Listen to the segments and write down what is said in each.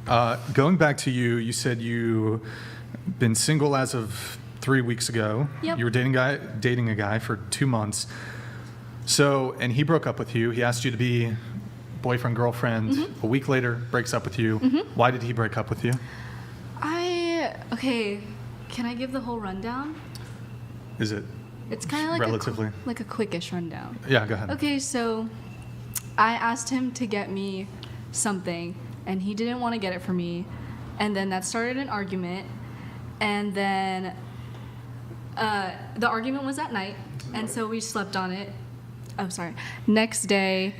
Going back to you, you said you been single as of 3 weeks ago. Yep. You were dating a guy for 2 months. So, and he broke up with you. He asked you to be boyfriend, girlfriend. Mm-hmm. A week later, breaks up with you. Mm-hmm. Why did he break up with you? Okay, can I give the whole rundown? Is it It's kind of like relatively? like a quickish rundown. Yeah, go ahead. Okay, so I asked him to get me something, and he didn't want to get it for me. And then that started an argument. And then the argument was at night, and so we slept on it. Oh, sorry. Next day,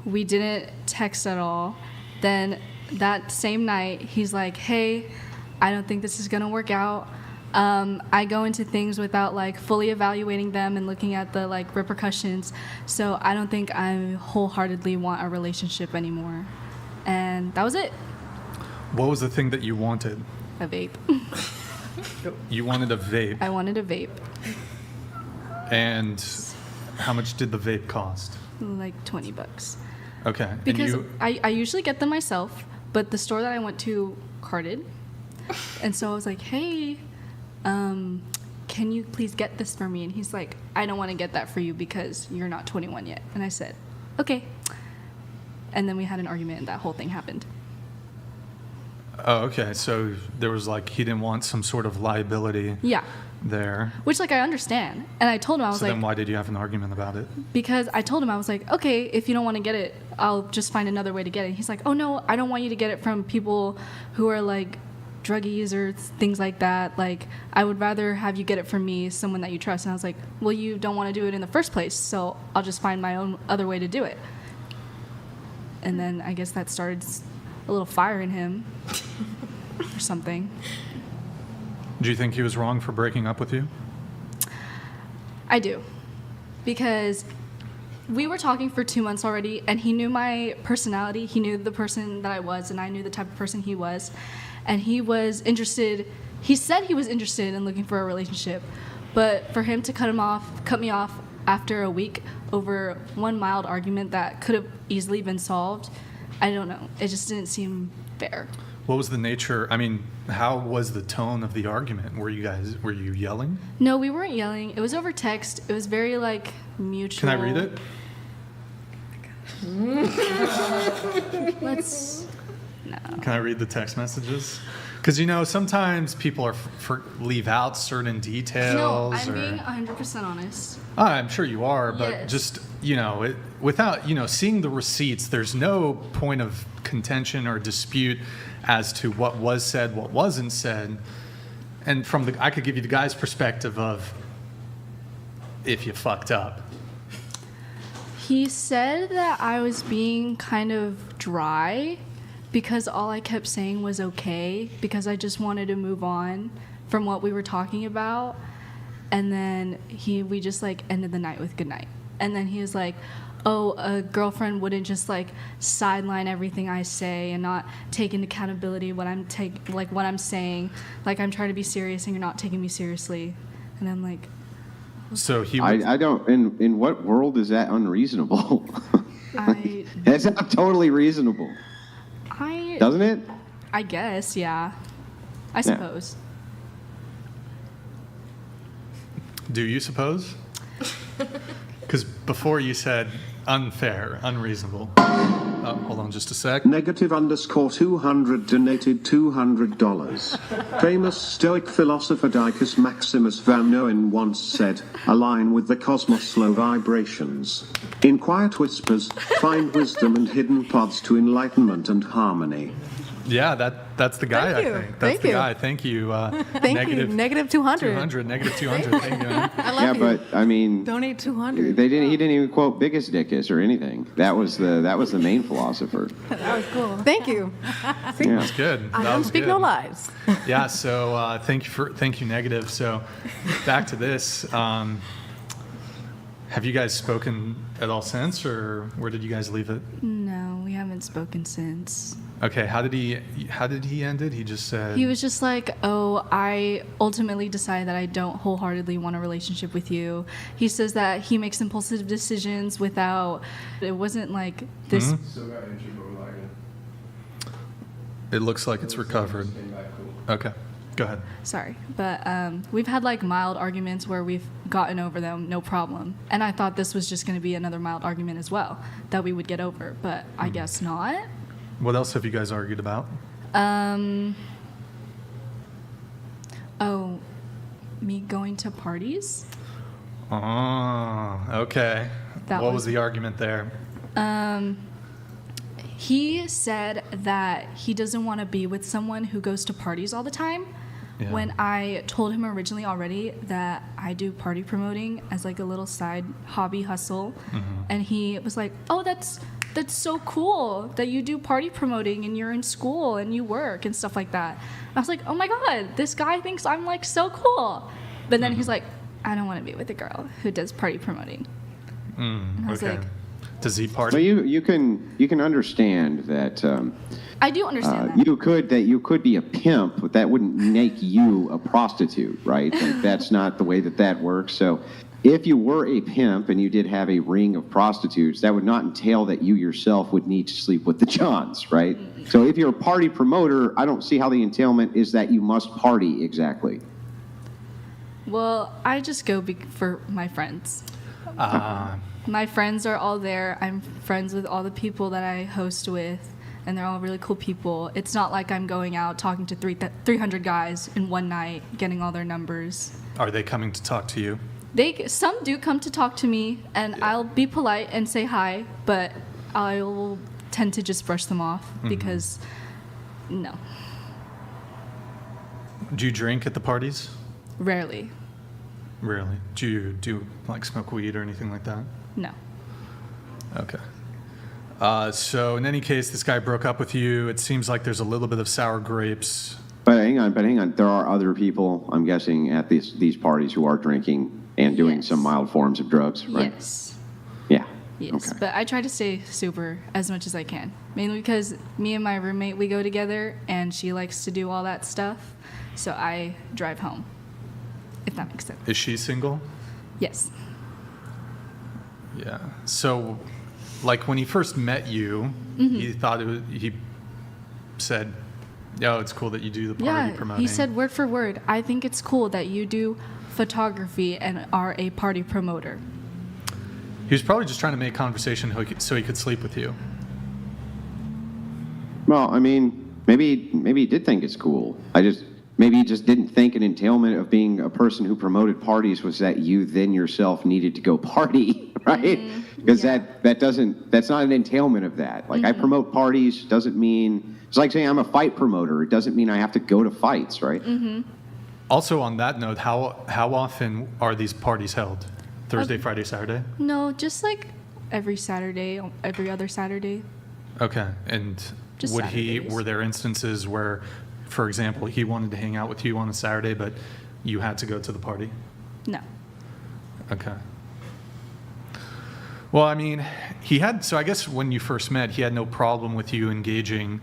we didn't text at all. Then that same night, he's like, hey, I don't think this is going to work out. I go into things without like fully evaluating them and looking at the like repercussions. So I don't think I wholeheartedly want a relationship anymore. And that was it. What was the thing that you wanted? A vape. You wanted a vape. I wanted a vape. And how much did the vape cost? Like $20. Okay. Because and I usually get them myself, but the store that I went to carded. And so I was like, hey, can you please get this for me? And he's like, I don't want to get that for you because you're not 21 yet. And I said, okay. And then we had an argument and that whole thing happened. Oh, okay. So there was like, he didn't want some sort of liability there. Which, like, I understand. And I told him, I was So like... then why did you have an argument about it? Because I told him, I was like, okay, if you don't want to get it, I'll just find another way to get it. He's like, oh, no, I don't want you to get it from people who are, like, druggies or things like that. Like, I would rather have you get it from me, someone that you trust. And I was like, well, you don't want to do it in the first place, so I'll just find my own other way to do it. And then I guess that started a little fire in him or something. Do you think he was wrong for breaking up with you? I do. Because we were talking for 2 months already, and he knew my personality. He knew the person that I was, and I knew the type of person he was. And he was interested. He said he was interested in looking for a relationship. But for him to cut me off after a week over one mild argument that could have easily been solved, I don't know. It just didn't seem fair. What was the nature? I mean, how was the tone of the argument? Were you yelling? No, we weren't yelling. It was over text. It was very, like, mutual. Can I read it? No. Can I read the text messages? Because, sometimes people leave out certain details. No, I'm being 100% honest. I'm sure you are, but Yes. just, without, seeing the receipts, there's no point of contention or dispute as to what was said, what wasn't said. And I could give you the guy's perspective of if you fucked up. He said that I was being kind of dry because all I kept saying was okay, because I just wanted to move on from what we were talking about. And then we just like ended the night with good night. And then he was like, oh, a girlfriend wouldn't just like sideline everything I say and not take into accountability what I'm saying. Like, I'm trying to be serious and you're not taking me seriously. And I'm like, so he I don't, in what world is that unreasonable? That's not totally reasonable. Doesn't it? I guess, yeah. I suppose. Do you suppose? Because before you said unfair, unreasonable. Hold on just a sec. -_200 donated $200. Famous Stoic philosopher Dicus Maximus Van Noen once said, align with the cosmos' slow vibrations. In quiet whispers, find wisdom and hidden paths to enlightenment and harmony. Yeah, that's the guy, Thank you. I think. That's Thank the you. guy. Thank you. Thank you. Negative 200. 200. Negative 200. Thank you. I love Yeah, you. but I mean, Donate 200. he didn't even quote Biggest Dickus or anything. That was the main philosopher. That was cool. Thank you. Yeah. That's good. I That don't was speak good. no lies. Yeah. So thank you, Negative. So back to this. Have you guys spoken at all since, or where did you guys leave it? No, we haven't spoken since. Okay. How did he end it? He just said. He was just like, oh, I ultimately decided that I don't wholeheartedly want a relationship with you. He says that he makes impulsive decisions without, it wasn't like this. Mm-hmm. It looks like it's recovered. Okay, go ahead. Sorry, but we've had like mild arguments where we've gotten over them, no problem. And I thought this was just going to be another mild argument as well that we would get over, but I guess not. What else have you guys argued about? Oh, me going to parties. Oh, okay. What was the argument there? He said that he doesn't want to be with someone who goes to parties all the time. Yeah. When I told him originally already that I do party promoting as like a little side hobby hustle, and he was like, "Oh, that's so cool that you do party promoting and you're in school and you work and stuff like that." And I was like, "Oh my God, this guy thinks I'm like so cool." But then he's like, "I don't want to be with a girl who does party promoting." And I was like, does he party? So you can understand that. I do understand that. You could be a pimp, but that wouldn't make you a prostitute, right? Like, that's not the way that works. So if you were a pimp and you did have a ring of prostitutes, that would not entail that you yourself would need to sleep with the Johns, right? So if you're a party promoter, I don't see how the entailment is that you must party exactly. Well, I just go for my friends. My friends are all there. I'm friends with all the people that I host with, and they're all really cool people. It's not like I'm going out talking to 300 guys in one night, getting all their numbers. Are they coming to talk to you? Some do come to talk to me, and I'll be polite and say hi, but I'll tend to just brush them off because, no. Do you drink at the parties? Rarely. Rarely. Do you like smoke weed or anything like that? No. Okay. So in any case, this guy broke up with you. It seems like there's a little bit of sour grapes. But hang on. There are other people, I'm guessing, at these parties who are drinking and doing some mild forms of drugs, right? Yes. Yeah. Yes, Okay. but I try to stay sober as much as I can. Mainly because me and my roommate, we go together, and she likes to do all that stuff. So I drive home, if that makes sense. Is she single? Yes. Yeah. So, like, when he first met you, he said, "Oh, it's cool that you do the party promoting." He said word for word, "I think it's cool that you do photography and are a party promoter." He was probably just trying to make conversation so he could sleep with you. Well, I mean, maybe he did think it's cool. Maybe he just didn't think an entailment of being a person who promoted parties was that you then yourself needed to go party, right? Because that's not an entailment of that. Like, I promote parties doesn't mean, it's like saying I'm a fight promoter. It doesn't mean I have to go to fights, right? Also, on that note, how often are these parties held? Thursday, Friday, Saturday? No, just like every Saturday, every other Saturday. Okay. And Just Saturdays. were there instances where, for example, he wanted to hang out with you on a Saturday, but you had to go to the party? No. Okay. Well, I mean, so I guess when you first met, he had no problem with you engaging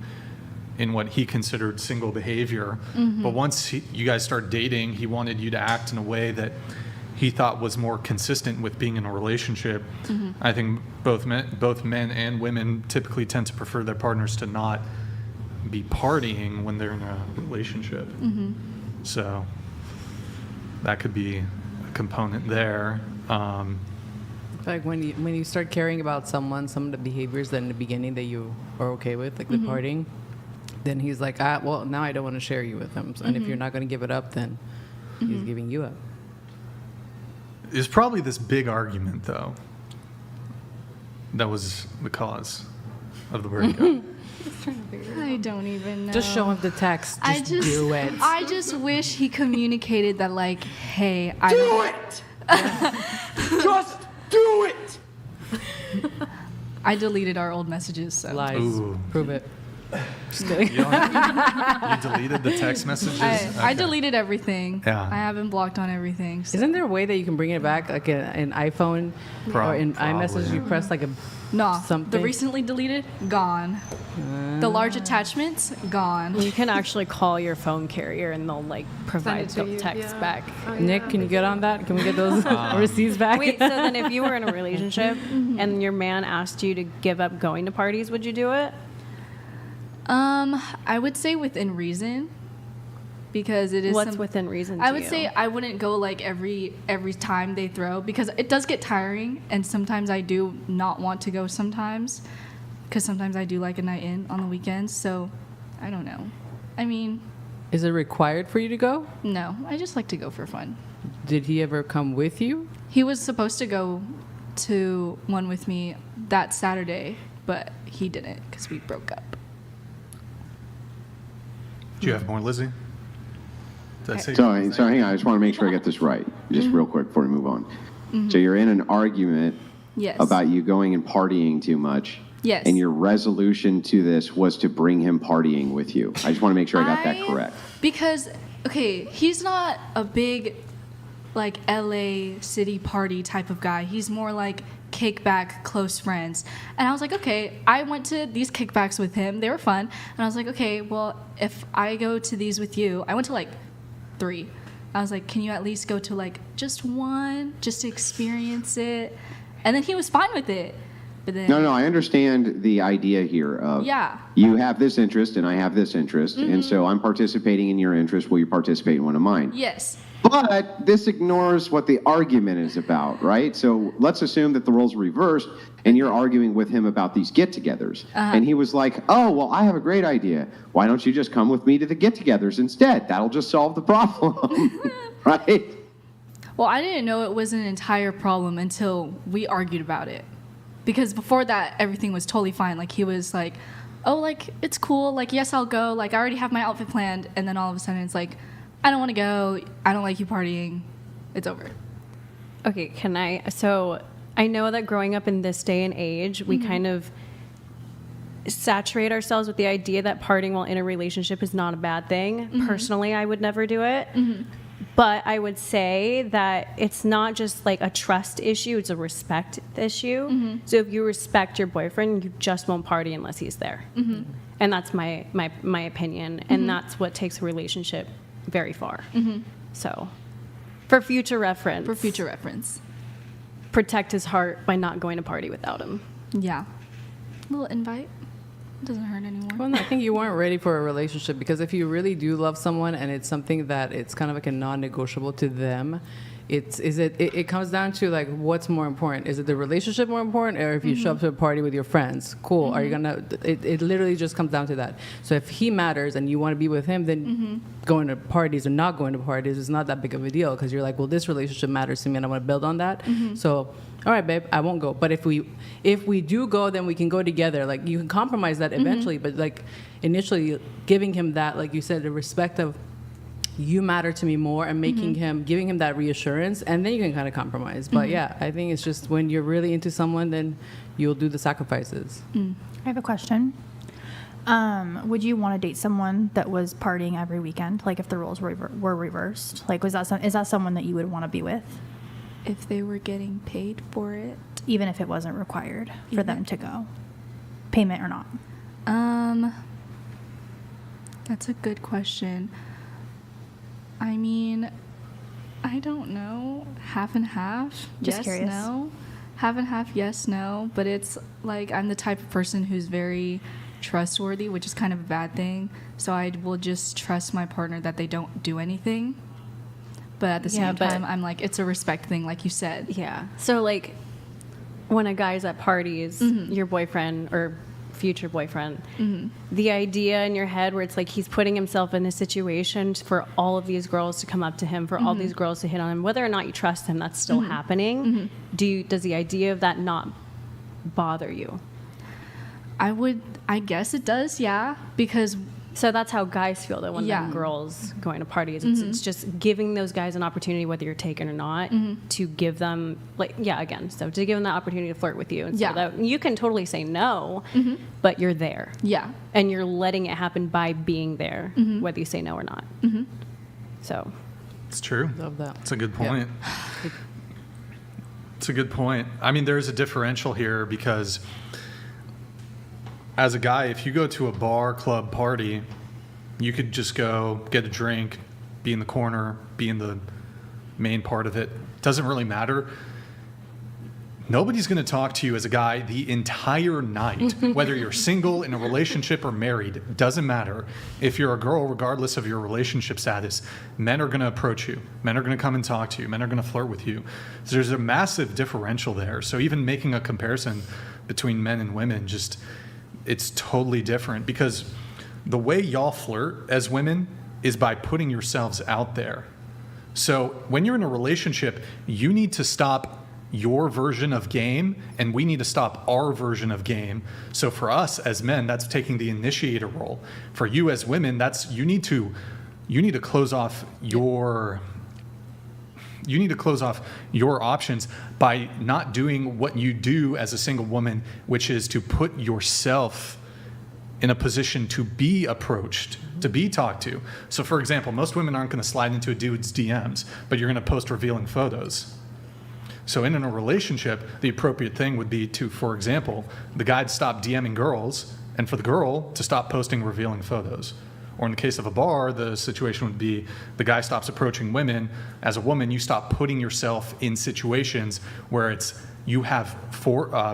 in what he considered single behavior. But once you guys started dating, he wanted you to act in a way that he thought was more consistent with being in a relationship. I think both men and women typically tend to prefer their partners to not be partying when they're in a relationship. So that could be a component there. Like when you start caring about someone, some of the behaviors that in the beginning that you are okay with, like the partying, then he's like, well, now I don't want to share you with him. And if you're not going to give it up, then he's giving you up. There's probably this big argument, though, that was the cause of the breakup. I don't even know. Just show him the text. Just do it. I just wish he communicated that, like, hey, I do it. Just do it. I deleted our old messages, so. Lies. Ooh. Prove it. Just kidding. You deleted the text messages? I deleted everything. Yeah. I haven't blocked on everything. So. Isn't there a way that you can bring it back, like an iPhone or in iMessage? You press like a something. The recently deleted, gone. The large attachments, gone. You can actually call your phone carrier and they'll like provide Send it to the you, text yeah. back. Nick, can you get on that? Can we get those receipts back? Wait, so then if you were in a relationship and your man asked you to give up going to parties, would you do it? I would say within reason, because it is What's within reason to I would you? say I wouldn't go like every time they throw, because it does get tiring, and sometimes I do not want to go sometimes, because sometimes I do like a night in on the weekends. So I don't know. I mean, Is it required for you to go? no, I just like to go for fun. Did he ever come with you? He was supposed to go to one with me that Saturday, but he didn't because we broke up. Do you have more, Lizzie? Did I say So hang on, I just want to make sure I get this right, just real quick before we move on. So you're in an argument Yes. about you going and partying too much. Yes. And your resolution to this was to bring him partying with you. I just want to make sure I got that correct. Because, okay, he's not a big, like, LA city party type of guy. He's more like kickback, close friends. And I was like, okay, I went to these kickbacks with him. They were fun. And I was like, okay, well, if I go to these with you, I went to like 3. I was like, can you at least go to like just one, just to experience it? And then he was fine with it. But then, No, I understand the idea here of Yeah. you have this interest and I have this interest, and so I'm participating in your interest. Will you participate in one of mine? Yes. But this ignores what the argument is about, right? So let's assume that the roles are reversed and you're arguing with him about these get-togethers. And he was like, oh, well, I have a great idea. Why don't you just come with me to the get-togethers instead? That'll just solve the problem, right? Well, I didn't know it was an entire problem until we argued about it. Because before that, everything was totally fine. Like, he was like, oh, like, it's cool. Like, yes, I'll go. Like, I already have my outfit planned. And then all of a sudden, it's like, I don't want to go. I don't like you partying. It's over. Okay, so I know that growing up in this day and age, we kind of saturate ourselves with the idea that partying while in a relationship is not a bad thing. Personally, I would never do it. But I would say that it's not just like a trust issue, it's a respect issue. So if you respect your boyfriend, you just won't party unless he's there. And that's my opinion. And that's what takes a relationship very far. So for future reference. Protect his heart by not going to party without him. Yeah. Little invite. Doesn't hurt anymore. Well, I think you weren't ready for a relationship, because if you really do love someone and it's something that it's kind of like a non-negotiable to them, it comes down to like what's more important. Is it the relationship more important, or if you show up to a party with your friends, cool? Are you gonna? It literally just comes down to that. So if he matters and you want to be with him, then going to parties or not going to parties is not that big of a deal, because you're like, well, this relationship matters to me and I want to build on that. So, all right, babe, I won't go. But if we do go, then we can go together. Like, you can compromise that eventually, but like initially giving him that, like you said, the respect of, you matter to me more, and giving him that reassurance, and then you can kind of compromise. But yeah, I think it's just when you're really into someone, then you'll do the sacrifices. I have a question. Would you want to date someone that was partying every weekend? Like, if the roles were reversed, like, is that someone that you would want to be with, If they were getting paid for it. even if it wasn't required for them to go, payment or not? That's a good question. I mean, I don't know. Half and half. Just Yes, curious. no. Half and half, yes, no. But it's like, I'm the type of person who's very trustworthy, which is kind of a bad thing. So I will just trust my partner that they don't do anything. But at the same time, I'm like, it's a respect thing, like you said. Yeah. So like when a guy's at parties, your boyfriend or future boyfriend, the idea in your head where it's like he's putting himself in a situation for all of these girls to come up to him, for all these girls to hit on him, whether or not you trust him, that's still happening. Does the idea of that not bother you? I guess it does, yeah. Because So that's how guys feel though when Yeah. girls going to parties. It's just giving those guys an opportunity, whether you're taken or not, to give them so to give them the opportunity to flirt with you. And so that you can totally say no, but you're there. yeah. And you're letting it happen by being there, whether you say no or not. So It's true. Love that. It's a good point. It's a good point. I mean, there's a differential here, because as a guy, if you go to a bar, club, party, you could just go get a drink, be in the corner, be in the main part of it. Doesn't really matter. nobody's going to talk to you as a guy the entire night, whether you're single, in a relationship, or married. It doesn't matter. If you're a girl, regardless of your relationship status, men are going to approach you. Men are going to come and talk to you. Men are going to flirt with you. So there's a massive differential there. So even making a comparison between men and women, just it's totally different, because the way y'all flirt as women is by putting yourselves out there. So when you're in a relationship, you need to stop your version of game, and we need to stop our version of game. So for us as men, that's taking the initiator role. For you as women, that's you need to close off your options by not doing what you do as a single woman, which is to put yourself in a position to be approached, to be talked to. So for example, most women aren't going to slide into a dude's DMs, but you're going to post revealing photos. So in a relationship, the appropriate thing would be to, for example, the guy to stop DMing girls, and for the girl to stop posting revealing photos. Or in the case of a bar, the situation would be the guy stops approaching women. As a woman, you stop putting yourself in situations where you have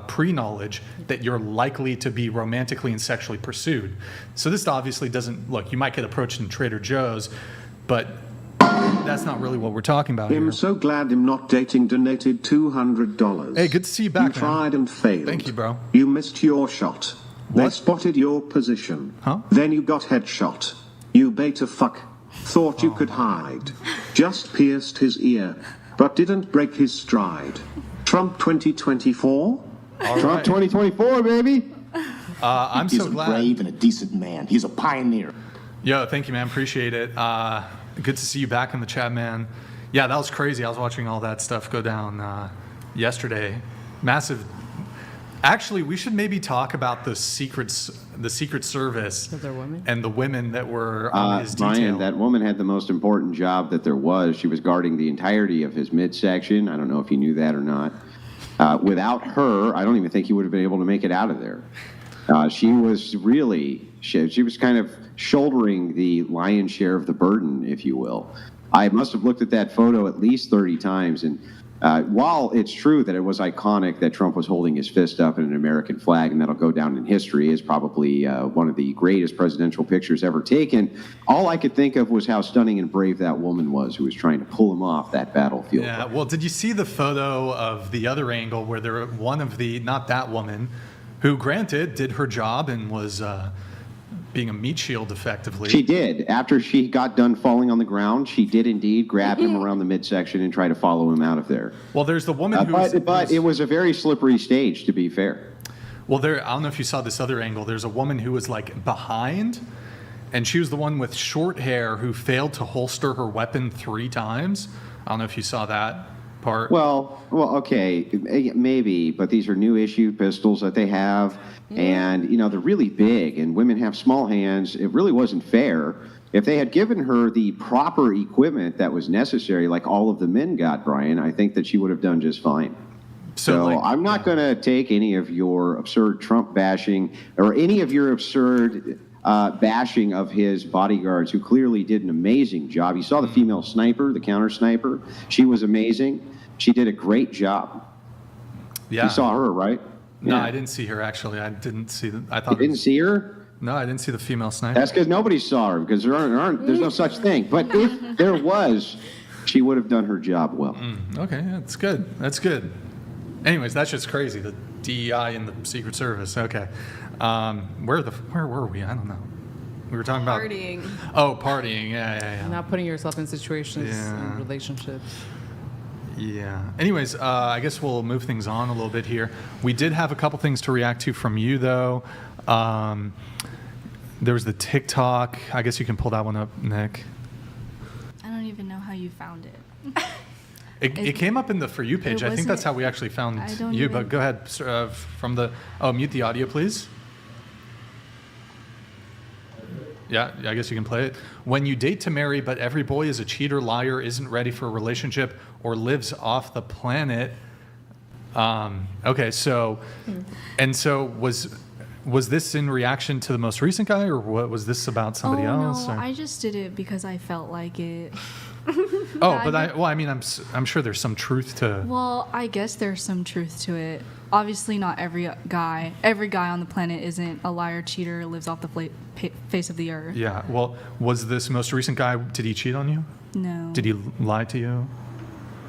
pre-knowledge that you're likely to be romantically and sexually pursued. So this obviously doesn't, look, you might get approached in Trader Joe's, but that's not really what we're talking about here. I'm so glad I'm not dating donated $200. Hey, good to see you back, You man. tried and failed. Thank you, bro. You missed your shot. They What? spotted your position. Huh? Then you got headshot. You beta fuck. Thought you could hide. Just pierced his ear, but didn't break his stride. Trump 2024? All Trump right. 2024, baby. I'm He's so a glad. brave and a decent man. He's a pioneer. Yo, thank you, man. Appreciate it. Good to see you back in the chat, man. Yeah, that was crazy. I was watching all that stuff go down yesterday. Massive. Actually, we should maybe talk about the Secret Service they're women? and the women that were on his detail. Brian, that woman had the most important job that there was. She was guarding the entirety of his midsection. I don't know if you knew that or not. Without her, I don't even think he would have been able to make it out of there. She was really, she was kind of shouldering the lion's share of the burden, if you will. I must have looked at that photo at least 30 times, and while it's true that it was iconic that Trump was holding his fist up in an American flag, and that'll go down in history as probably one of the greatest presidential pictures ever taken, all I could think of was how stunning and brave that woman was who was trying to pull him off that battlefield. Yeah, well, did you see the photo of the other angle where there one of the, not that woman, who granted did her job and was being a meat shield effectively? She did. After she got done falling on the ground, she did indeed grab him around the midsection and try to follow him out of there. Well, there's the woman who But it was a very slippery stage, to be fair. Well, I don't know if you saw this other angle. There's a woman who was like behind, and she was the one with short hair who failed to holster her weapon 3 times. I don't know if you saw that part. Well, okay, maybe, but these are new issue pistols that they have, and they're really big, and women have small hands. It really wasn't fair. If they had given her the proper equipment that was necessary, like all of the men got, Brian, I think that she would have done just fine. So I'm not going to take any of your absurd Trump bashing or any of your absurd bashing of his bodyguards, who clearly did an amazing job. You saw the female sniper, the counter sniper. She was amazing. She did a great job. Yeah. You saw her, right? No, Yeah. I didn't see her, actually. I didn't see the, I thought. You didn't see her? No, I didn't see the female sniper. That's because nobody saw her, because there's no such thing. But if there was, she would have done her job well. Okay, that's good. That's good. Anyways, that's just crazy. The DEI and the Secret Service. Okay. Where were we? I don't know. We were talking about Partying. Oh, partying. Yeah. Not putting yourself in situations Yeah. in relationships. Yeah. Anyways, I guess we'll move things on a little bit here. We did have a couple things to react to from you, though. There was the TikTok. I guess you can pull that one up, Nick. I don't even know how you found it. It came up in the For You page. I think that's how we actually found I don't you. even- But go ahead from the. Oh, mute the audio, please. Yeah, I guess you can play it. When you date to marry, but every boy is a cheater, liar, isn't ready for a relationship, or lives off the planet. Okay, so, and so was this in reaction to the most recent guy, or what was this about somebody else? No, or- I just did it because I felt like it. Oh, but I mean, I'm sure there's some truth to. Well, I guess there's some truth to it. Obviously, not every guy on the planet isn't a liar, cheater, lives off the face of the earth. Yeah. Well, was this most recent guy? Did he cheat on you? No. Did he lie to you?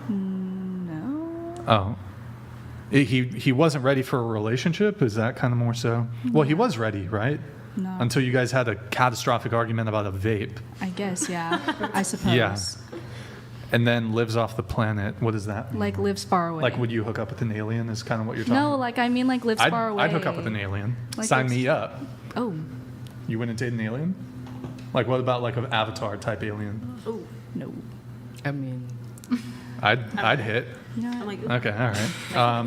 No. Oh. He wasn't ready for a relationship? Is that kind of more so? Well, he was ready, right? No. Until you guys had a catastrophic argument about a vape. I guess, yeah. I suppose. Yeah. And then lives off the planet. What is that? Like lives far away. Like, would you hook up with an alien is kind of what you're talking No, about? like I mean like lives far away. I'd hook up with an alien. Like Sign lives- me up. Oh. You wouldn't date an alien? Like, what about like an Avatar type alien? Oh. No. I mean, I'd hit. No. Okay, all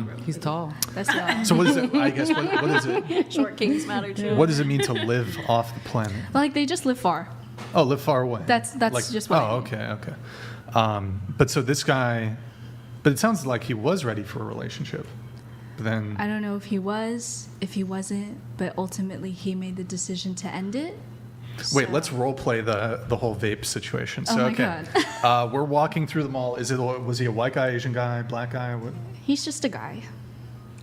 right. he's tall. That's not. So what is it? I guess what is it? Short kings matter too. What does it mean to live off the planet? Like they just live far. Oh, live far away. That's Like- just what. Oh, okay. But so this guy, but it sounds like he was ready for a relationship. But then I don't know if he was, if he wasn't, but ultimately he made the decision to end it. wait, So- let's role play the whole vape situation. So Oh my okay, we're walking through the mall. Was he a white guy, Asian guy, black guy? What? He's just a guy,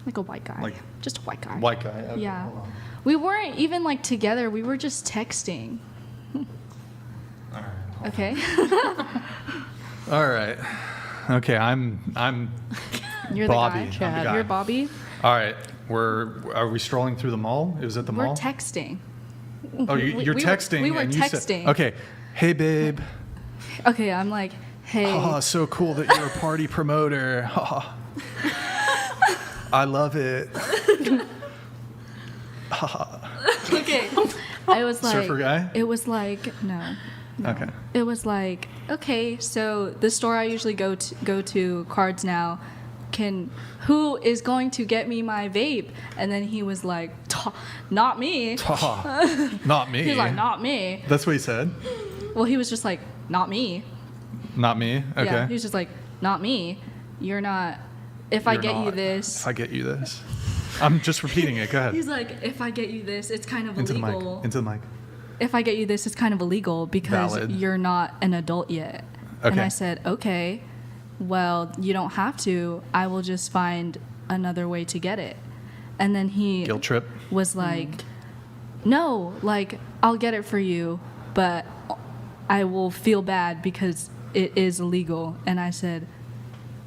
like a white guy, Like- just a white guy. White guy. Okay, Yeah. hold on. We weren't even like together. We were just texting. All right. Okay. All right. Okay, I'm You're Bobby. the guy. I'm the guy. You're Bobby. all right. Are we strolling through the mall? It was at the We're mall. texting. Oh, you're we were- texting. we were and you said- texting. okay. Hey, babe. Okay, I'm like, hey. Oh, so cool that you're a party promoter. I love it. Okay. I was like, Surfer guy? It was like, no. Okay. It was like, okay, so the store I usually go to Cards Now, who is going to get me my vape? And then he was like, not me. Not me. He was like, not me. That's what he said. Well, he was just like, not me. Not me. Okay. Yeah, he was just like, not me. You're not. If I You're get you not. this. If I get you this. I'm just repeating it. Go ahead. He's like, if I get you this, it's kind of Into the illegal. mic. Into the mic. If I get you this, it's kind of illegal because Valid. you're not an adult yet. And Okay. I said, okay, well, you don't have to. I will just find another way to get it. And then he Guilt trip. was like, no, like, I'll get it for you, but I will feel bad because it is illegal. And I said,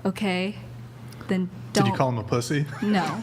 okay, then don't. Did you call him a pussy? No.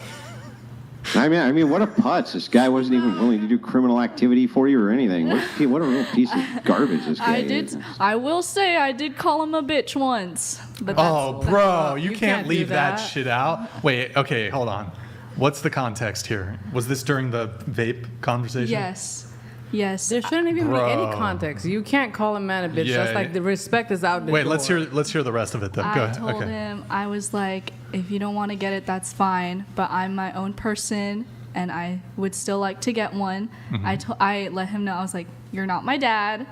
I mean, what a putz! This guy wasn't even willing to do criminal activity for you or anything. What a real piece of garbage this guy is. I will say I did call him a bitch once. But Oh, bro, you You can't can't leave do that that. shit out. Wait, okay, hold on. What's the context here? Was this during the vape conversation? Yes. Yes. There shouldn't even be any Bro. context. You can't call a man a bitch. Yeah. That's like the respect is out the Wait, door. let's hear the rest of it though. Go I ahead. told Okay. him, I was like, if you don't want to get it, that's fine. But I'm my own person, and I would still like to get one. Mm-hmm. I let him know, I was like, you're not my dad,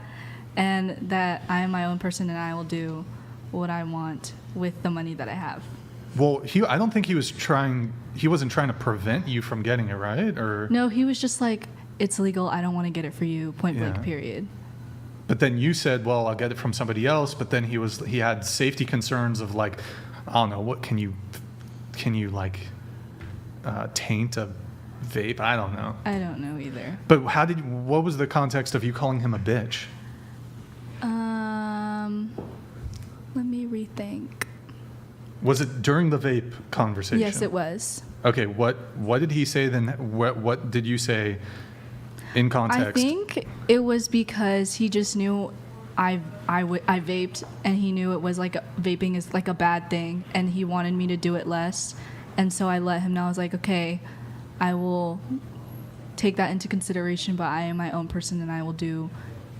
and that I am my own person, and I will do what I want with the money that I have. Well, I don't think he wasn't trying to prevent you from getting it, right? Or No, he was just like, it's legal. I don't want to get it for you. Point Yeah. blank. Period. But then you said, well, I'll get it from somebody else. But then he had safety concerns of like, I don't know, what can you like taint a vape? I don't know. I don't know either. But what was the context of you calling him a bitch? Let me rethink. Was it during the vape conversation? Yes, it was. Okay, what did he say then? What did you say in context? I think it was because he just knew I vaped, and he knew it was like vaping is like a bad thing, and he wanted me to do it less. And so I let him know. I was like, okay, I will take that into consideration, but I am my own person, and I will do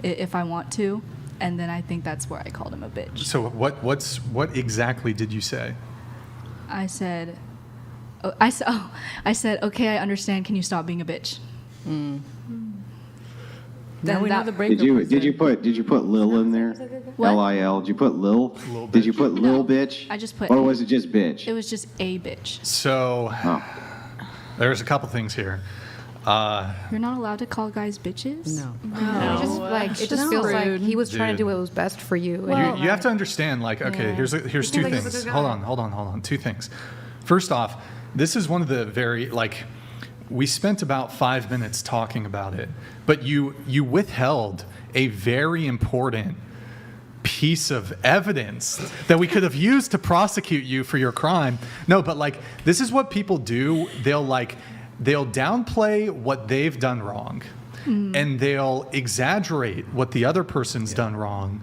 it if I want to. And then I think that's where I called him a bitch. So what exactly did you say? I said, I said, okay, I understand. Can you stop being a bitch? Now Then we know that- the breakup. Did you put Lil in there? What? Lil. Did you put Lil? Did you put Lil bitch? I just put Or A. was it just bitch? It was just a bitch. So Oh. there's a couple things here. You're not allowed to call guys bitches? No. It just feels like he was trying to do what was best for you. You have to understand, like, okay, here's two like he's a things. good Hold guy. on. Two things. First off, this is one of the very, like, we spent about 5 minutes talking about it, but you withheld a very important piece of evidence that we could have used to prosecute you for your crime. No, but like, this is what people do. They'll downplay what they've done wrong, and they'll exaggerate what the other person's done wrong.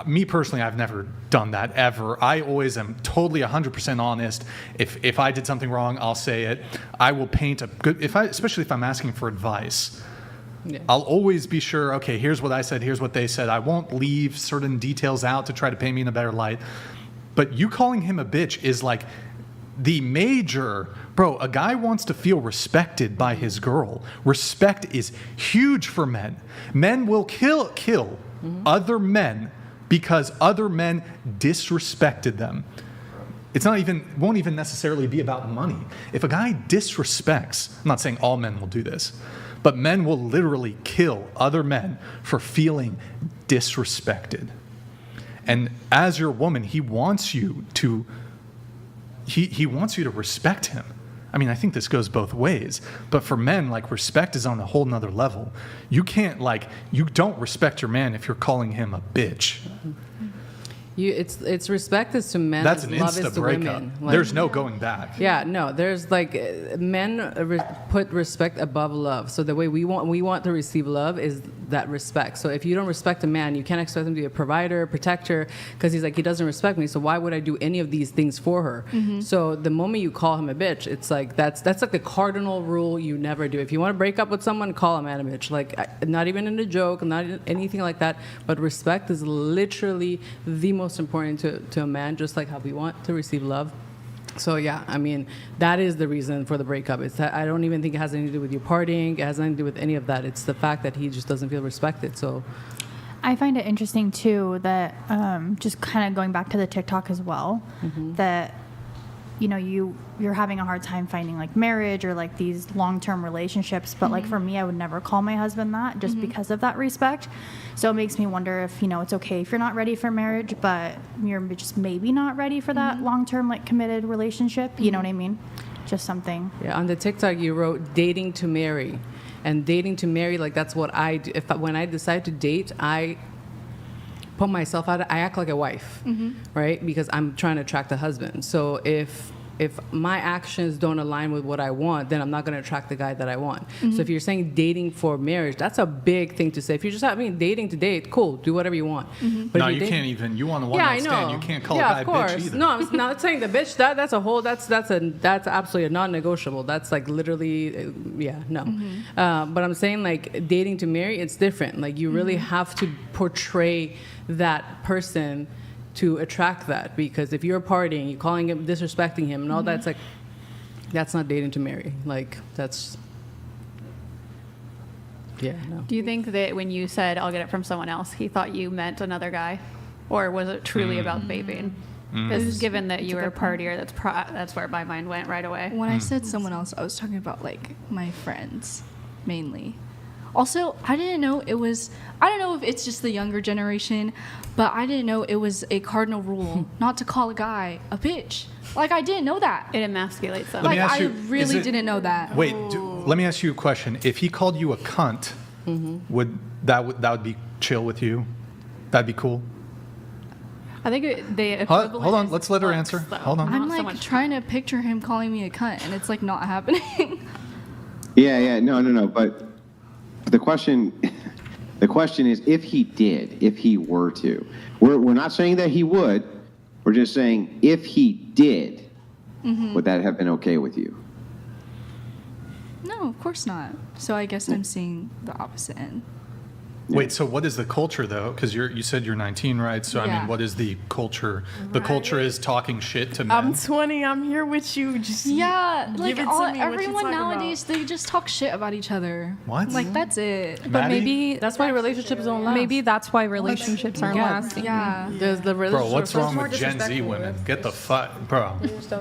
Me personally, I've never done that ever. I always am totally 100% honest. If I did something wrong, I'll say it. I will paint a good, especially if I'm asking for advice. Yeah. I'll always be sure, okay, here's what I said, here's what they said. I won't leave certain details out to try to paint me in a better light. But you calling him a bitch is like the major, bro, a guy wants to feel respected by his girl. Respect is huge for men. Men will kill other men because other men disrespected them. Won't even necessarily be about money. If a guy disrespects, I'm not saying all men will do this, but men will literally kill other men for feeling disrespected. And as your woman, he wants you to respect him. I mean, I think this goes both ways. But for men, like, respect is on a whole nother level. You don't respect your man if you're calling him a bitch. It's respect is to men. That's an love is insta to breakup. women. There's no going back. Yeah, no. There's men put respect above love. So the way we want to receive love is that respect. So if you don't respect a man, you can't expect him to be a provider, protector, because he doesn't respect me. So why would I do any of these things for her? Mm-hmm. So the moment you call him a bitch, it's like that's like the cardinal rule you never do. If you want to break up with someone, call a man a bitch. Like, not even in a joke, not anything like that. But respect is literally the most important to a man, just like how we want to receive love. So yeah, I mean, that is the reason for the breakup. It's that I don't even think it has anything to do with you partying. It has nothing to do with any of that. It's the fact that he just doesn't feel respected. So I find it interesting too that just kind of going back to the TikTok as well, that you're having a hard time finding like marriage or like these long-term relationships, but like for me, I would never call my husband that just because of that respect. So it makes me wonder if it's okay if you're not ready for marriage, but you're just maybe not ready for that long-term like committed relationship. You know what I mean? Just something. Yeah, on the TikTok you wrote dating to marry, and dating to marry, like, that's what I do. When I decide to date, I put myself out. I act like a wife, right? Because I'm trying to attract a husband. So if my actions don't align with what I want, then I'm not going to attract the guy that I want. So if you're saying dating for marriage, that's a big thing to say. If you're just dating to date, cool, do whatever you want. But no, you can't even. You want a one-night stand. You can't call a guy bitch either. No, I'm not saying the bitch. That's absolutely a non-negotiable. That's like literally, no. But I'm saying like dating to marry, it's different. Like you really have to portray that person to attract that, because if you're partying, you're calling him, disrespecting him, and all that's like, that's not dating to marry. Like that's, no. Do you think that when you said I'll get it from someone else, he thought you meant another guy, or was it truly about vaping? Because given that you were a partier, that's where my mind went right away. When I said someone else, I was talking about like my friends mainly. Also, I don't know if it's just the younger generation, but I didn't know it was a cardinal rule not to call a guy a bitch. Like, I didn't know that. It emasculates them. Like, I really didn't know that. Wait, let me ask you a question. If he called you a cunt, would that be chill with you? That'd be cool? I think the Hold equivalent on, is let's let her fucks, answer. though. Hold on. I'm Not so like much trying to picture him calling me a cunt, and it's like not happening. Yeah, no. But the question is, if he were to, we're not saying that he would. We're just saying if he did, would that have been okay with you? No, of course not. So I guess I'm seeing the opposite end. Wait, so what is the culture though? Because you said you're 19, right? So I Yeah. mean, what is the culture? The culture is talking shit to men. I'm 20. I'm here with you. Just Yeah, give like it to me. What you everyone talking nowadays, about? they just talk shit about each other. What? Like that's it. But Maddie? maybe that's why relationships don't last. Maybe that's why relationships aren't lasting. Yeah. There's the Bro, relationship. what's wrong more with Gen Z disrespectful women? with- Get the fuck, bro.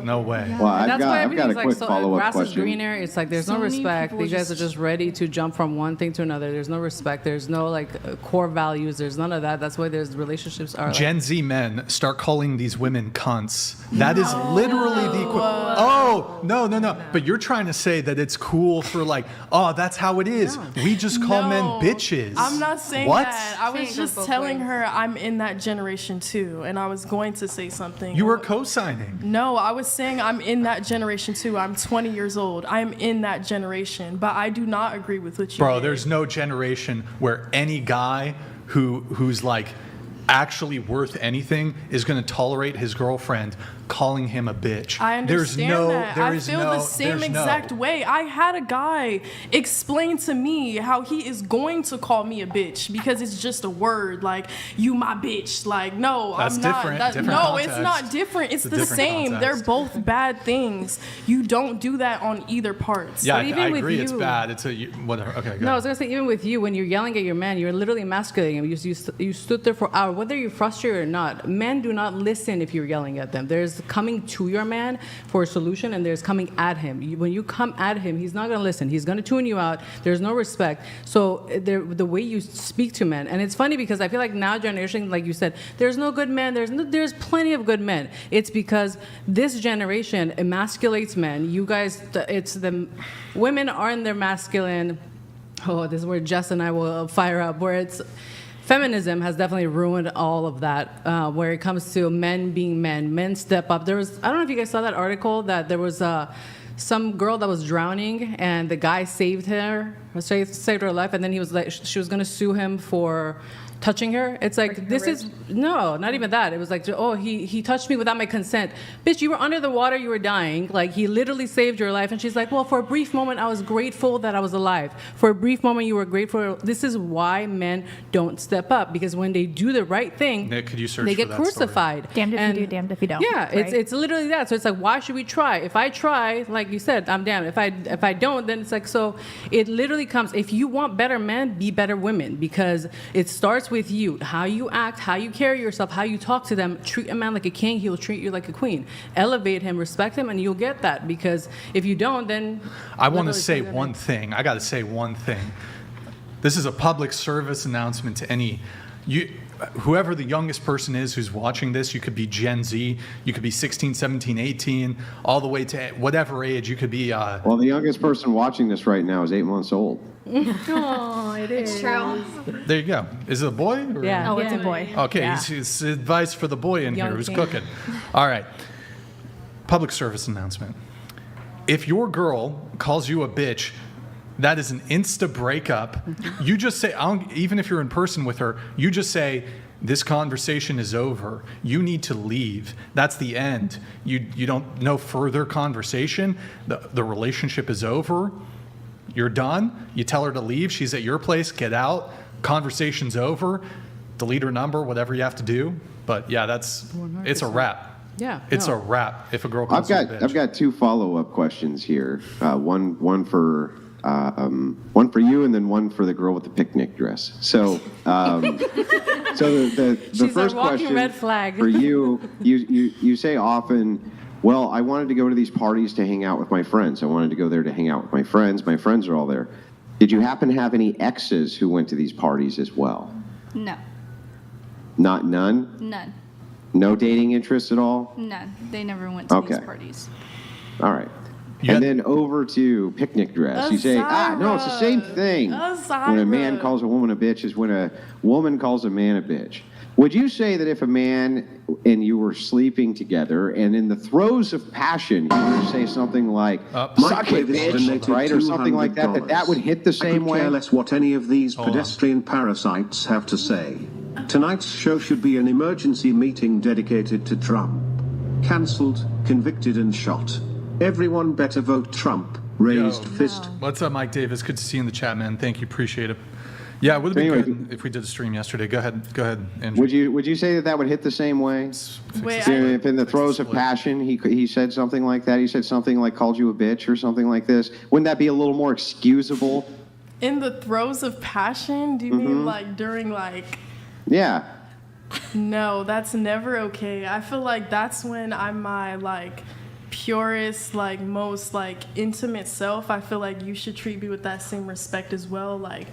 No way. Well, I've That's why got a everything's quick like so follow-up grass is question. greener. It's like there's So no many respect. people You guys are just- just ready to jump from one thing to another. There's no respect. There's no like core values. There's none of that. That's why there's relationships are like, Gen Z men start calling these women cunts. That is literally the Oh, no. But you're trying to say that it's cool for like, oh, that's how it is. We just call men No, bitches. I'm not saying what? that. I was Saying it just goes both telling ways. her I'm in that generation too, and I was going to say something. You were co-signing. No, I was saying I'm in that generation too. I'm 20 years old. I am in that generation, but I do not agree with what you Bro, did. there's no generation where any guy who's like actually worth anything is going to tolerate his girlfriend calling him a bitch. I understand that. I feel the same there's exact way. I had a guy explain to me how he is going to call me a bitch because it's just a word, like you my bitch. Like no, That's I'm not. different. That, Different no, context. it's not different. It's It's a the different same. context. They're both bad things. You don't do that on either parts. Yeah, But even I with agree. It's you- bad. It's a whatever. Okay, go. No, I was gonna say even with you, when you're yelling at your man, you're literally emasculating him. You stood there for hours, whether you're frustrated or not. Men do not listen if you're yelling at them. There's coming to your man for a solution, and there's coming at him. When you come at him, he's not gonna listen. He's gonna tune you out. There's no respect. So the way you speak to men, and it's funny because I feel like now generation, like you said, there's no good men. There's plenty of good men. It's because this generation emasculates men. You guys, it's the women are in their masculine. Oh, this is where Jess and I will fire up. Where it's feminism has definitely ruined all of that. Where it comes to men being men step up. I don't know if you guys saw that article that there was some girl that was drowning and the guy saved her life, and then he was like, she was gonna sue him for touching her. It's like, this is, no, not even that. It was like, oh, he touched me without my consent. Bitch, you were under the water, you were dying. Like, he literally saved your life. And she's like, well, for a brief moment, I was grateful that I was alive. For a brief moment, you were grateful. This is why men don't step up, because when they do the right thing, Nick, could you search they for get that story? crucified. Damned if you do, damned if you don't. Yeah, right? it's literally that. So it's like, why should we try? If I try, like you said, I'm damned. If I don't, then it's like, so it literally comes, if you want better men, be better women, because it starts with you. How you act, how you carry yourself, how you talk to them. Treat a man like a king, he'll treat you like a queen. Elevate him, respect him, and you'll get that, because if you don't, then I want to literally say something one thing. I got to say one thing. This is a public service announcement to whoever the youngest person is who's watching this. You could be Gen Z, you could be 16, 17, 18, all the way to whatever age. You could be Well, the youngest person watching this right now is 8 months old. Oh, it is. It's true. there you go. Is it a boy? Or? Yeah. Oh, it's a boy. Okay, Yeah. it's advice for the boy in Young here who's king. cooking. All right. Public service announcement. If your girl calls you a bitch, that is an insta breakup. You just say, even if you're in person with her, you just say, this conversation is over. You need to leave. That's the end. You don't, no further conversation. The relationship is over. You're done. You tell her to leave. She's at your place. Get out. Conversation's over. Delete her number, whatever you have to do. But yeah, it's a wrap. Yeah, It's no. a wrap if a girl calls you a bitch. I've got 2 follow-up questions here. One for you, and then one for the girl with the picnic dress. So, the She's first a walking question red flag. for you, you say often, well, I wanted to go to these parties to hang out with my friends. I wanted to go there to hang out with my friends. My friends are all there. Did you happen to have any exes who went to these parties as well? No, None? none, No dating interest at all? none. They never went to these Okay. parties. All right. You And got- then over to picnic dress. You say, no, it's the same thing. When a man calls a woman a bitch is when a woman calls a man a bitch. Would you say that if a man and you were sleeping together and in the throes of passion, he would say something like, Mike suck it, Davis bitch, donated right? Or something like that, that would hit the I same could way? care less what any of these Hold on. pedestrian parasites have to say. Tonight's show should be an emergency meeting dedicated to Trump. Cancelled, convicted and shot. Everyone better vote Trump. Raised Yo. fist. What's up, Mike Davis? Good to see you in the chat, man. Thank you. Appreciate it. Yeah, it would have been Anyway, good if we did a stream yesterday. Go ahead, Andrew. Would you say that would hit the same way? Wait, If in the throes of passion he said something like that, he said something like called you a bitch or something like this, wouldn't that be a little more excusable? In the throes of passion? Do you mean like during like? Yeah. No, that's never okay. I feel like that's when I'm my like purest, like most like intimate self. I feel like you should treat me with that same respect as well. Like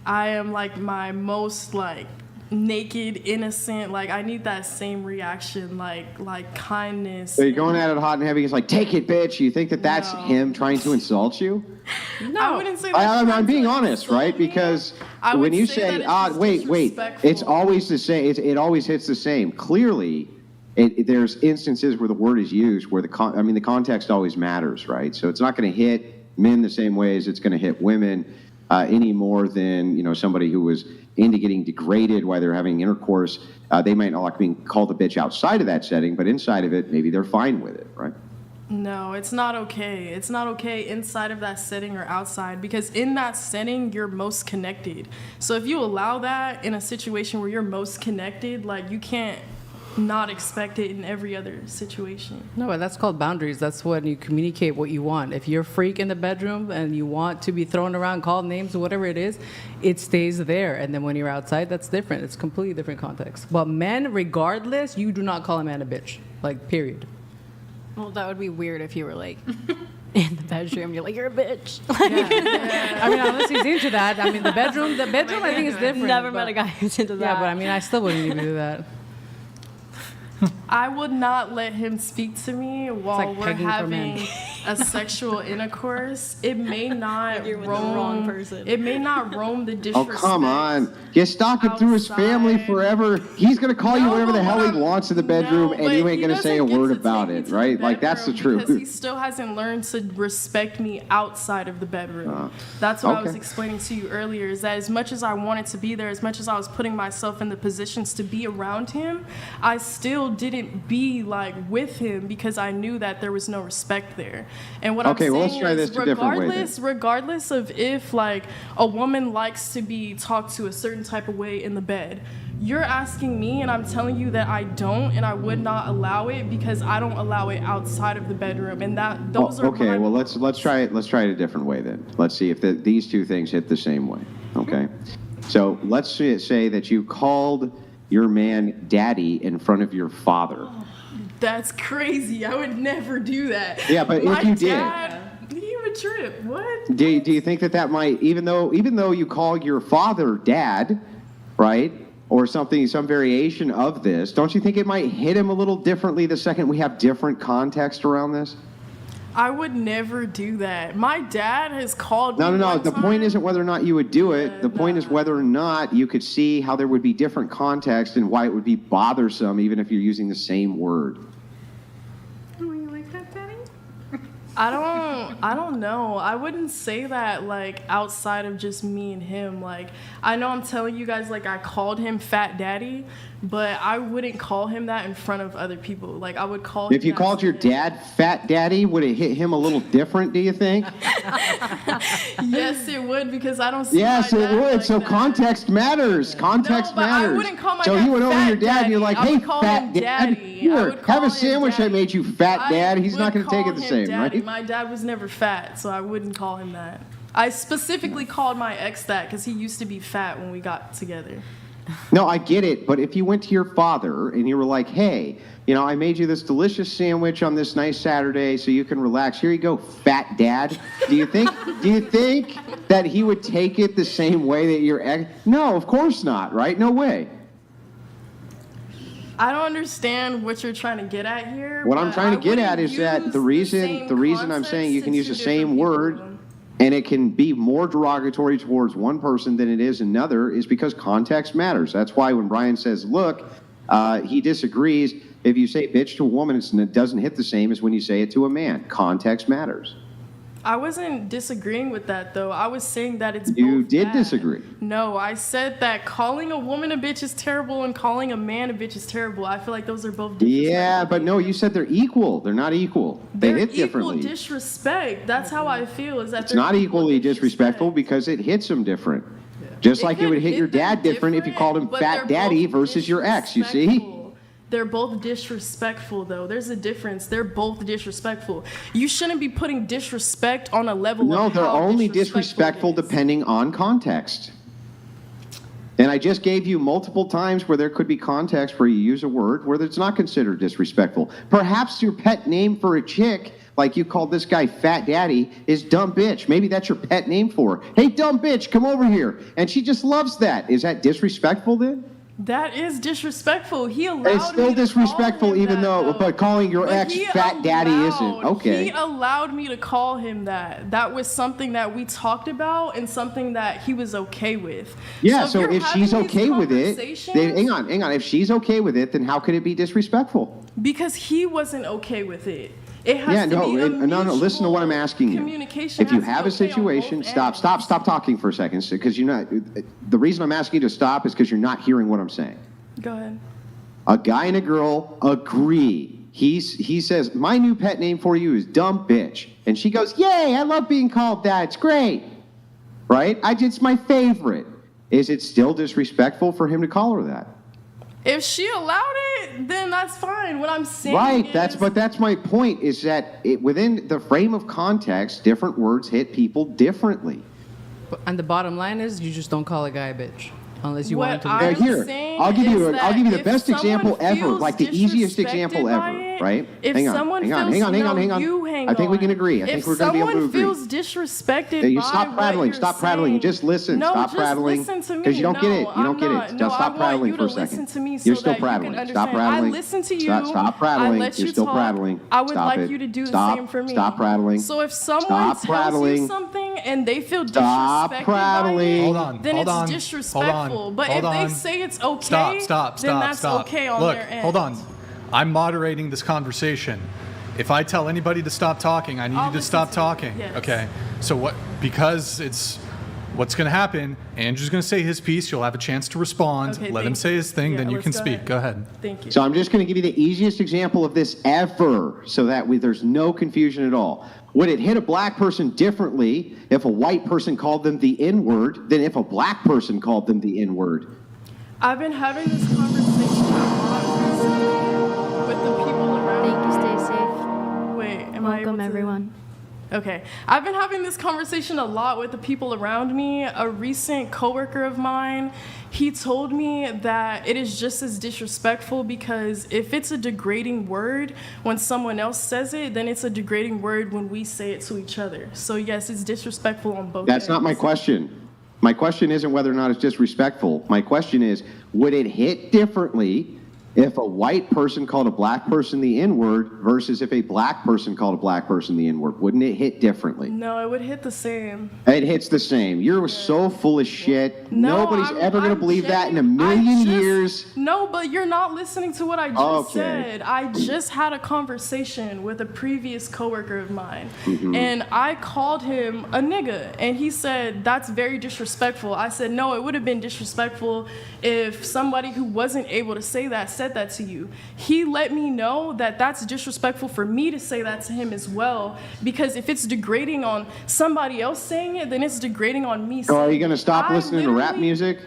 I am like my most like naked, innocent. Like I need that same reaction, like kindness. So you're going at it hot and heavy. He's like, "Take it, bitch." You think that that's him trying to insult you? No, I wouldn't say that. I'm being honest, right? Because when you say, wait, it's always the same. It always hits the same. Clearly, there's instances where the word is used where the context always matters, right? So it's not going to hit men the same way as it's going to hit women any more than somebody who was into getting degraded while they're having intercourse. They might not like being called a bitch outside of that setting, but inside of it, maybe they're fine with it, right? No, it's not okay. It's not okay inside of that setting or outside, because in that setting, you're most connected. So if you allow that in a situation where you're most connected, like you can't not expect it in every other situation. No, but that's called boundaries. That's when you communicate what you want. If you're a freak in the bedroom and you want to be thrown around, called names, whatever it is, it stays there. And then when you're outside, that's different. It's completely different context. But men, regardless, you do not call a man a bitch. Like, period. Well, that would be weird if you were like in the bedroom. You're like, you're a bitch. Yeah. I mean, unless he's into that. I mean, the bedroom, I think is different. Never met a guy who's into that. Yeah, but I mean, I still wouldn't even do that. I would not let him speak to me while like we're having a sexual intercourse. It may not You're with the wrong person. It may not roam the disrespect. Oh, come on. You're stalking through his family forever. He's going to call you whatever the hell he wants in the bedroom, and you ain't going to say a word about it, right? Like, that's the truth. Because he still hasn't learned to respect me outside of the bedroom. That's what I was explaining to you earlier, is that as much as I wanted to be there, as much as I was putting myself in the positions to be around him, I still didn't be like with him because I knew that there was no respect there. And what I'm saying let's try this is, a different way regardless of if like a woman likes to be talked to a certain type of way in the bed, you're asking me and I'm telling you that I don't and I would not allow it because I don't allow it outside of the bedroom. And those are okay. Well, let's try it. Let's try it a different way then. Let's see if these two things hit the same way. Okay. So let's say that you called your man daddy in front of your father. That's crazy. I would never do that. Yeah, but if you did, he would trip. What? Do you think that might, even though you call your father dad, right, or something, some variation of this, don't you think it might hit him a little differently the second we have different context around this? I would never do that. My dad has called me. No. The point isn't whether or not you would do it. The point is whether or not you could see how there would be different context and why it would be bothersome, even if you're using the same word. Oh, you like that, Daddy? I don't know. I wouldn't say that like outside of just me and him. Like I know I'm telling you guys like I called him Fat Daddy, but I wouldn't call him that in front of other people. Like I would call him. If you called your dad Fat Daddy, would it hit him a little different, do you think? Yes, it would, because I don't see Yes, my it dad would. like So that. context matters. Context No, but matters. I wouldn't call my so dad he went over Fat your dad and you're like, Daddy. I hey, would call Fat him Dad, Daddy. I here, would call have a him sandwich I Daddy. made you, Fat Dad. He's would not going to take call it the him same, Daddy. right? My dad was never fat, so I wouldn't call him that. I specifically called my ex that because he used to be fat when we got together. No, I get it, but if you went to your father and you were like, hey, I made you this delicious sandwich on this nice Saturday so you can relax. Here you go, Fat Dad. Do you think that he would take it the same way that your ex? No, of course not, right? No way. I don't understand what you're trying to get at here. What I'm trying to get at is that the reason I'm saying you can use the same word and it can be more derogatory towards one person than it is another is because context matters. That's why when Brian says, look, he disagrees. If you say bitch to a woman, it doesn't hit the same as when you say it to a man. Context matters. I wasn't disagreeing with that, though. I was saying that it's You both did bad. disagree. No, I said that calling a woman a bitch is terrible and calling a man a bitch is terrible. I feel like those are both disrespectful. Yeah, but no, you said they're equal. They're not equal. They hit differently. Equal disrespect. That's how I feel. Is that It's not equally disrespectful because it hits them different. Just like it would hit your dad different if you called him but Fat they're Daddy both versus your ex, you see? disrespectful. They're both disrespectful, though. There's a difference. They're both disrespectful. You shouldn't be putting disrespect on a level No, of they're how only disrespectful disrespectful it is. depending on context. And I just gave you multiple times where there could be context where you use a word where it's not considered disrespectful. Perhaps your pet name for a chick, like you called this guy Fat Daddy, is dumb bitch. Maybe that's your pet name for her. Hey, dumb bitch, come over here. And she just loves that. Is that disrespectful then? That is disrespectful. He allowed It's still me to disrespectful call him even that, though, but calling your But ex he Fat Daddy isn't. allowed- Okay. He allowed me to call him that. That was something that we talked about and something that he was okay with. Yeah, so you're if she's having these okay with it, conversations- then hang on. If she's okay with it, then how could it be disrespectful? Because he wasn't okay with it. It has Yeah, to be a no. Listen to what I'm asking you. communication If you has to have be a okay on situation, both stop talking for a second, because you're not. The reason I'm asking you to stop is because you're not hearing what I'm saying. Go ahead. A guy and a girl agree. He says, my new pet name for you is dumb bitch, and she goes, yay! I love being called that. It's great, right? It's my favorite. Is it still disrespectful for him to call her that? If she allowed it, then that's fine. What I'm saying Right, is, that's my point, is that within the frame of context, different words hit people differently. And the bottom line is, you just don't call a guy a bitch unless you What want him to. I'm Here, saying I'll give you is that the if best example someone ever, feels like the easiest example disrespected by ever, it, right? If Hang on, someone hang on, feels, hang on, no, hang on. you hang I think we on. can agree. I think we're going to be able to agree. If someone feels disrespected You by stop what prattling. you're Stop prattling. saying- Just listen. No, Stop just prattling. listen to me. Because you don't get it. You No, don't get I'm it. not. Just No, stop I want prattling you for a to second. listen to me You're so still that you can prattling. Stop understand. prattling. I listen to you. Stop prattling. I let You're you still talk. prattling. I would Stop like it. you to do Stop. the same for me. Stop prattling. So if someone Stop tells prattling. you something and they feel Stop disrespected prattling. by it, Hold on, then hold it's on, disrespectful. hold on, But hold if they on. say it's okay, Stop. then that's okay on Look, their end. hold on. I'm moderating this conversation. If I tell anybody to stop talking, I need I'll you to listen stop to you, talking. yes. Okay. So what? Because what's going to happen. Andrew's going to say his piece. You'll have a chance to respond. Okay, Let him thank say his thing. you. Then Yeah, you can let's go speak. ahead. Go ahead. Thank you. So I'm just going to give you the easiest example of this ever, so that there's no confusion at all. Would it hit a black person differently if a white person called them the N-word than if a black person called them the N-word? I've been having this conversation a lot recently with the people around Thank you. me. Stay safe. Wait, am I able Welcome, to- everyone. Okay. I've been having this conversation a lot with the people around me. A recent coworker of mine, he told me that it is just as disrespectful because if it's a degrading word when someone else says it, then it's a degrading word when we say it to each other. So yes, it's disrespectful on both That's not my ends. question. My question isn't whether or not it's disrespectful. My question is, would it hit differently if a white person called a black person the N-word versus if a black person called a black person the N-word? Wouldn't it hit differently? No, it would hit the same. It hits the same. You're so full of shit. No, Nobody's ever going to I'm believe that in a genuine. million years. No, but you're not listening to what I just Okay. said. I just had a conversation with a previous coworker of mine, Mm-hmm. and I called him a nigga, and he said, that's very disrespectful. I said, no, it would have been disrespectful if somebody who wasn't able to say that said that to you. He let me know that that's disrespectful for me to say that to him as well, because if it's degrading on somebody else saying it, then it's degrading on me So saying are you going to stop I listening to rap literally- music?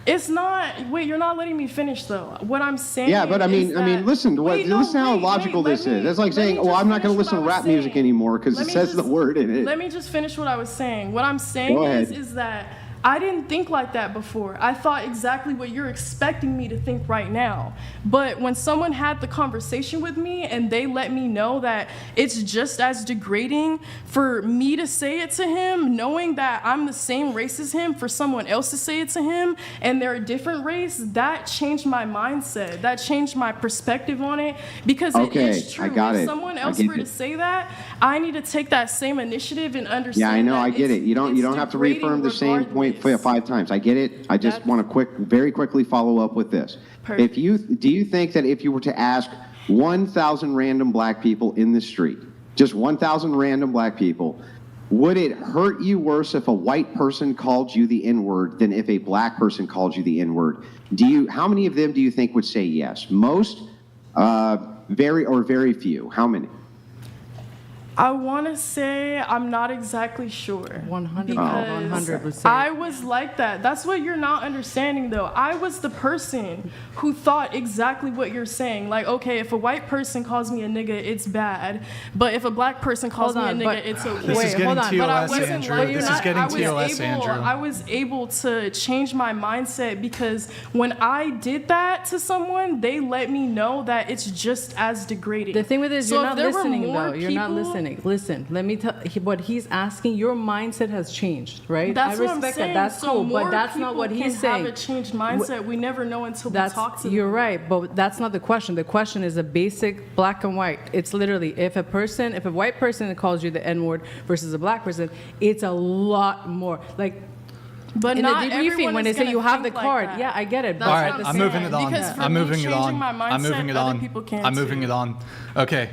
It's not. Wait, you're not letting me finish though. What I'm saying. Yeah, but I is mean, listen to what. Wait, no, listen how wait, illogical wait, this let is. me- That's like let me saying, "Oh, just I'm not going to finish listen to what I rap was music saying. anymore because Let it me says the just- word in it." Let me just finish what I was saying. What I'm saying Go ahead. is that I didn't think like that before. I thought exactly what you're expecting me to think right now. But when someone had the conversation with me and they let me know that it's just as degrading for me to say it to him, knowing that I'm the same race as him, for someone else to say it to him and they're a different race, that changed my mindset. That changed my perspective on it, because Okay, it is true. I got if it. someone I else get were to it. say that, I need to take that same initiative and understand. Yeah, I know. that I get it's- it. You don't it's have to degrading reaffirm the same point regardless. 5 times. I get it. I just want to very quickly follow up with this. Perfect. Do you think that if you were to ask 1,000 random black people in the street, just 1,000 random black people, would it hurt you worse if a white person called you the N-word than if a black person called you the N-word? How many of them do you think would say yes? Most, very few? How many? I want to say I'm not exactly sure. 100%. I was like that. That's what you're not understanding, though. I was the person who thought exactly what you're saying. Like, okay, if a white person calls me a nigga, it's bad. But if a black person calls me a nigga, it's okay. This is getting TOS, Andrew. Like This is that. getting TOS, Andrew. I was able to change my mindset because when I did that to someone, they let me know that it's just as degrading. The thing with it is, So you're if not there were listening, more though. You're not people- listening. Listen, let me tell what he's asking. Your mindset has changed, right? That's I what I'm respect saying. that. That's So cool, more but that's not what people he's can saying. Have a changed mindset. We never know until we talk to them. You're right, but that's not the question. The question is a basic black and white. It's literally if a white person calls you the N-word versus a black person, it's a lot more. Like, But in not the debriefing, everyone when is they say gonna you have the think like card, that. yeah, I get it. That's All what right, I'm I'm saying. moving it on. Because for I'm me, moving it changing on. my I'm moving mindset, it other on. people can I'm moving too. it on. Okay.